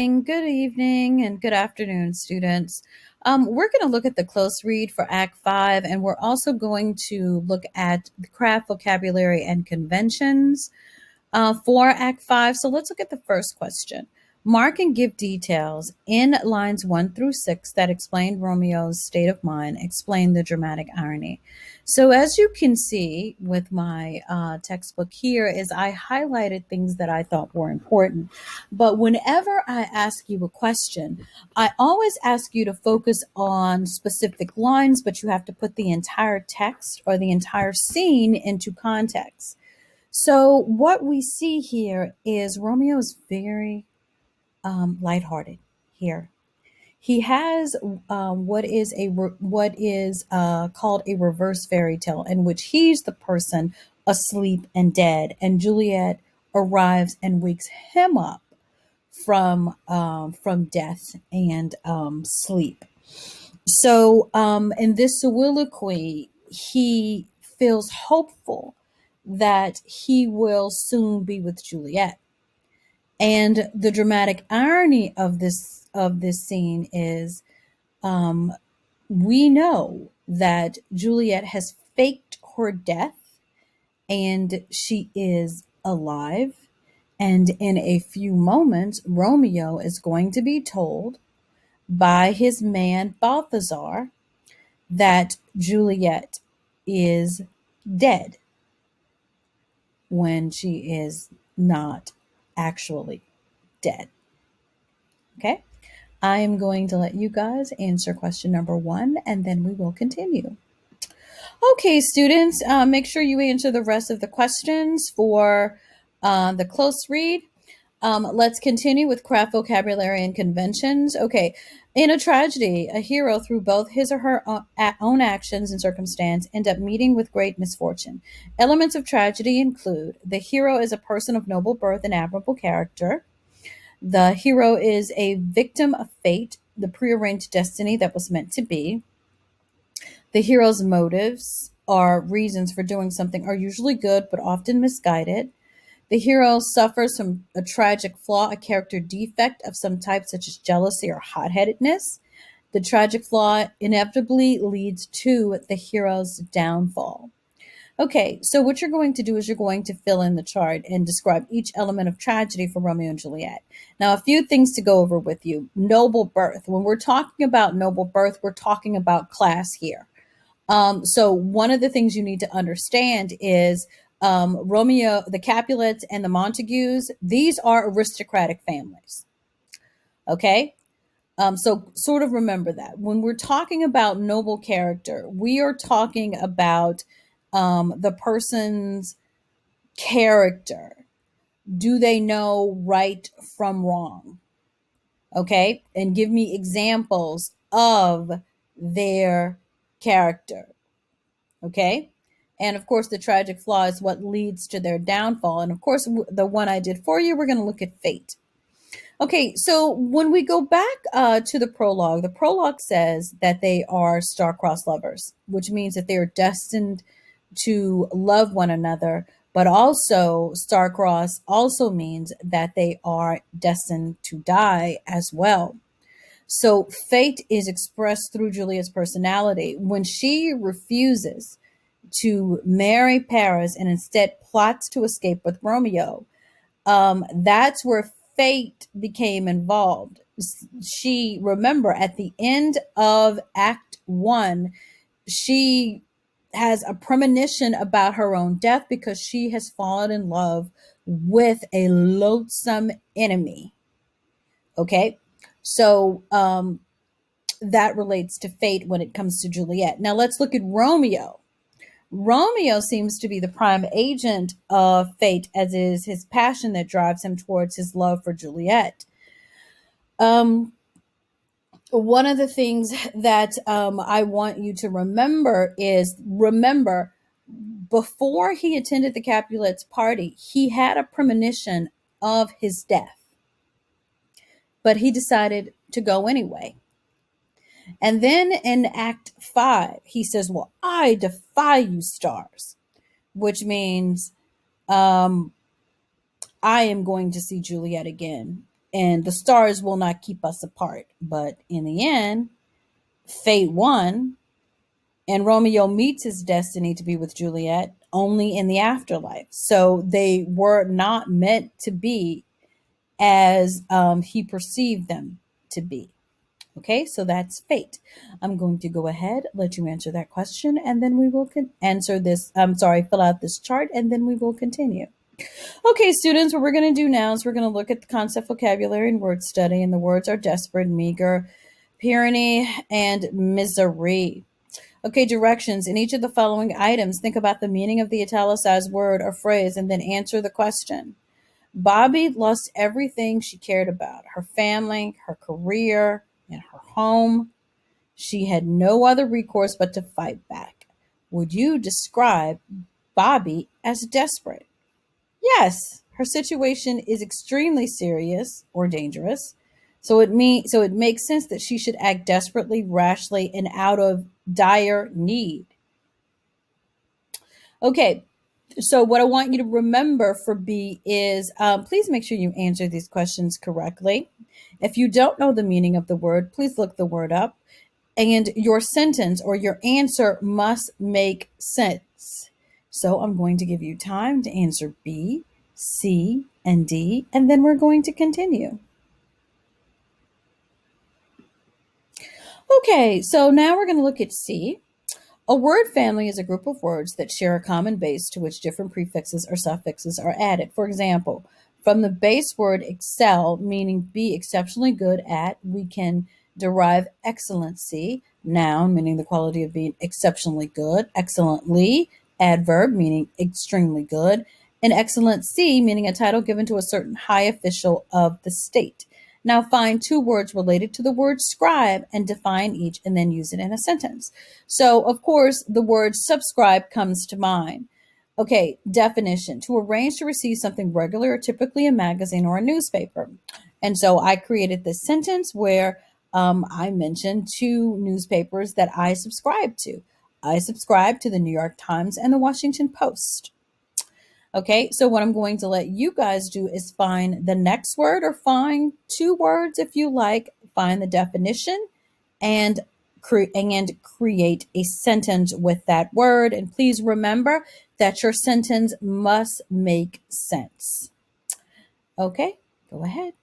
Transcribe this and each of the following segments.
Good evening and good afternoon, students. We're going to look at the close read for Act 5, and we're also going to look at the craft vocabulary and conventions for Act 5. So let's look at the first question. Mark and give details in lines 1 through 6 that explain Romeo's state of mind, explain the dramatic irony. So as you can see with my textbook here is I highlighted things that I thought were important. But whenever I ask you a question, I always ask you to focus on specific lines, but you have to put the entire text or the entire scene into context. So what we see here is Romeo is very lighthearted here. He has what is called a reverse fairy tale, in which he's the person asleep and dead, and Juliet arrives and wakes him up from death and sleep. So in this soliloquy, he feels hopeful that he will soon be with Juliet. And the dramatic irony of this scene is we know that Juliet has faked her death and she is alive. And in a few moments, Romeo is going to be told by his man Balthazar that Juliet is dead when she is not actually dead. Okay? I am going to let you guys answer question number 1 and then we will continue. Okay, students, make sure you answer the rest of the questions for the close read. Let's continue with craft vocabulary and conventions. Okay, in a tragedy, a hero, through both his or her own actions and circumstance, end up meeting with great misfortune. Elements of tragedy include the hero is a person of noble birth and admirable character. The hero is a victim of fate, the prearranged destiny that was meant to be. The hero's motives or reasons for doing something are usually good but often misguided. The hero suffers from a tragic flaw, a character defect of some type, such as jealousy or hot headedness. The tragic flaw inevitably leads to the hero's downfall. Okay, so what you're going to do is you're going to fill in the chart and describe each element of tragedy for Romeo and Juliet. Now, a few things to go over with you. Noble birth. When we're talking about noble birth, we're talking about class here. So one of the things you need to understand is Romeo, the Capulets and the Montagues, these are aristocratic families. Okay? So sort of remember that. When we're talking about noble character, we are talking about the person's character. Do they know right from wrong? Okay? And give me examples of their character. Okay? And of course, the tragic flaw is what leads to their downfall. And of course, the one I did for you, we're going to look at fate. Okay, so when we go back to the prologue says that they are star-crossed lovers, which means that they are destined to love one another. But also, star-crossed also means that they are destined to die as well. So fate is expressed through Juliet's personality. When she refuses to marry Paris and instead plots to escape with Romeo, that's where fate became involved. She, remember, at the end of Act 1, she has a premonition about her own death because she has fallen in love with a loathsome enemy. Okay? So that relates to fate when it comes to Juliet. Now let's look at Romeo. Romeo seems to be the prime agent of fate, as is his passion that drives him towards his love for Juliet. One of the things that I want you to remember is before he attended the Capulets' party, he had a premonition of his death, but he decided to go anyway. And then in Act 5, he says, well, I defy you, stars, which means I am going to see Juliet again. and the stars will not keep us apart. But in the end, fate won, and Romeo meets his destiny to be with Juliet only in the afterlife. So they were not meant to be as he perceived them to be. Okay, so that's fate. I'm going to go ahead, let you answer that question, and then we will answer this. I'm sorry, fill out this chart, and then we will continue. Okay, students, what we're going to do now is we're going to look at the concept, vocabulary, and word study. And the words are desperate, meager, tyranny, and misery. Okay, directions. In each of the following items, think about the meaning of the italicized word or phrase and then answer the question. Bobby lost everything she cared about, her family, her career, and her home. She had no other recourse but to fight back. Would you describe Bobby as desperate? Yes, her situation is extremely serious or dangerous. So it makes sense that she should act desperately, rashly, and out of dire need. Okay, so what I want you to remember for B is please make sure you answer these questions correctly. If you don't know the meaning of the word, please look the word up. And your sentence or your answer must make sense. So I'm going to give you time to answer B, C, and D, and then we're going to continue. Okay, so now we're going to look at C. A word family is a group of words that share a common base to which different prefixes or suffixes are added. For example, from the base word excel, meaning be exceptionally good at, we can derive excellency, noun, meaning the quality of being exceptionally good, excellently, adverb, meaning extremely good, and excellency, meaning a title given to a certain high official of the state. Now find two words related to the word scribe and define each and then use it in a sentence. So, of course, the word subscribe comes to mind. Okay, definition: to arrange to receive something regular, typically a magazine or a newspaper. And so I created this sentence where I mentioned two newspapers that I subscribe to. I subscribe to the New York Times and the Washington Post. Okay, so what I'm going to let you guys do is find the next word or find two words if you like, find the definition and create a sentence with that word. And please remember that your sentence must make sense. Okay, go ahead.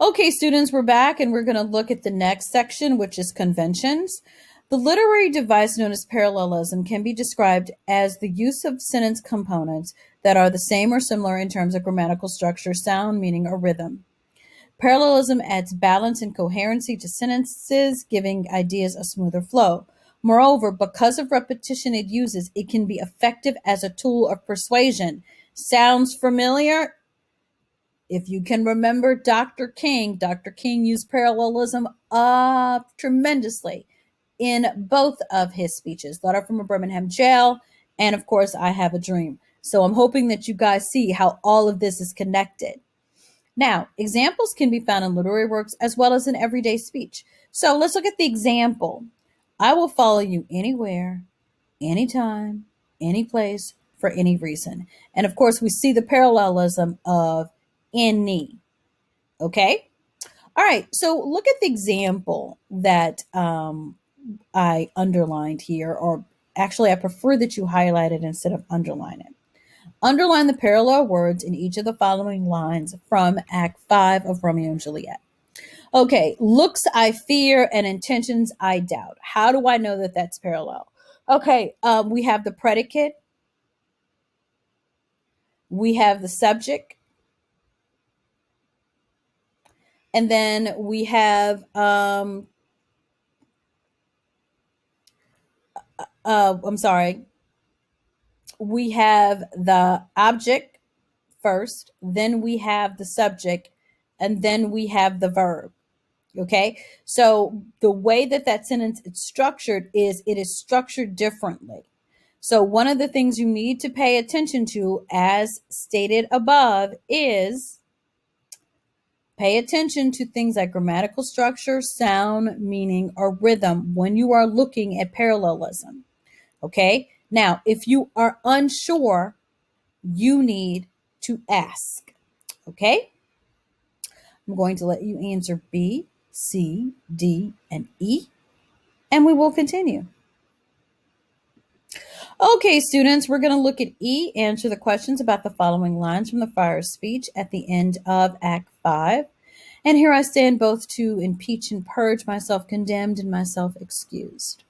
Okay, students, we're back and we're going to look at the next section, which is conventions. The literary device known as parallelism can be described as the use of sentence components that are the same or similar in terms of grammatical structure, sound, meaning, or rhythm. Parallelism adds balance and coherency to sentences, giving ideas a smoother flow. Moreover, because of repetition it uses, it can be effective as a tool of persuasion. Sounds familiar? If you can remember Dr. King used parallelism tremendously in both of his speeches, Letter from a Birmingham Jail, and of course, I Have a Dream. So I'm hoping that you guys see how all of this is connected. Now, examples can be found in literary works as well as in everyday speech. So let's look at the example. I will follow you anywhere, anytime, any place, for any reason. And of course, we see the parallelism of any. Okay? All right, so look at the example that I underlined here, or actually, I prefer that you highlight it instead of underline it. Underline the parallel words in each of the following lines from Act 5 of Romeo and Juliet. Okay, looks I fear and intentions I doubt. How do I know that that's parallel? Okay, we have the predicate, we have the subject, and then we have I'm sorry, we have the object first, then we have the subject, and then we have the verb. Okay, so the way that that sentence is structured is it is structured differently. So one of the things you need to pay attention to, as stated above, is pay attention to things like grammatical structure, sound, meaning, or rhythm when you are looking at parallelism. Okay, now if you are unsure, you need to ask. Okay, I'm going to let you answer B, C, D, and E, and we will continue. Okay, students, we're going to look at E, answer the questions about the following lines from the friar's speech at the end of Act 5. And here I stand both to impeach and purge myself condemned and myself excused.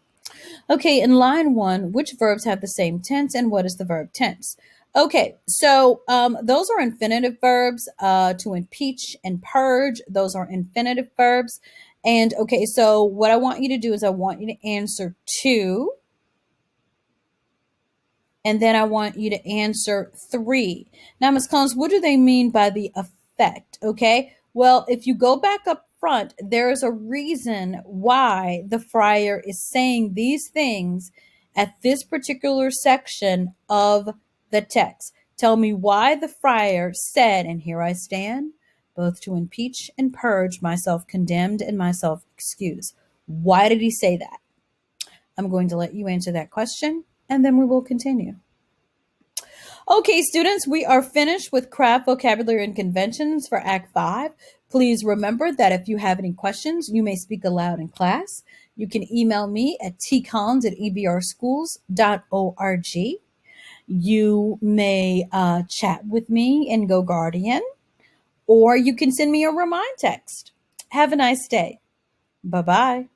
Okay, in line 1, which verbs have the same tense and what is the verb tense? Okay, so those are infinitive verbs. To impeach and purge, those are infinitive verbs. And okay, so what I want you to do is I want you to answer 2. And then I want you to answer 3. Now, Ms. Collins, what do they mean by the effect? Okay, well, if you go back up front, there is a reason why the friar is saying these things at this particular section of the text. Tell me why the friar said, and here I stand, both to impeach and purge myself condemned and myself excused. Why did he say that? I'm going to let you answer that question, and then we will continue. Okay, students, we are finished with craft vocabulary and conventions for Act 5. Please remember that if you have any questions, you may speak aloud in class. You can email me at tcollins@ebrschools.org. You may chat with me in GoGuardian, or you can send me a remind text. Have a nice day. Bye-bye.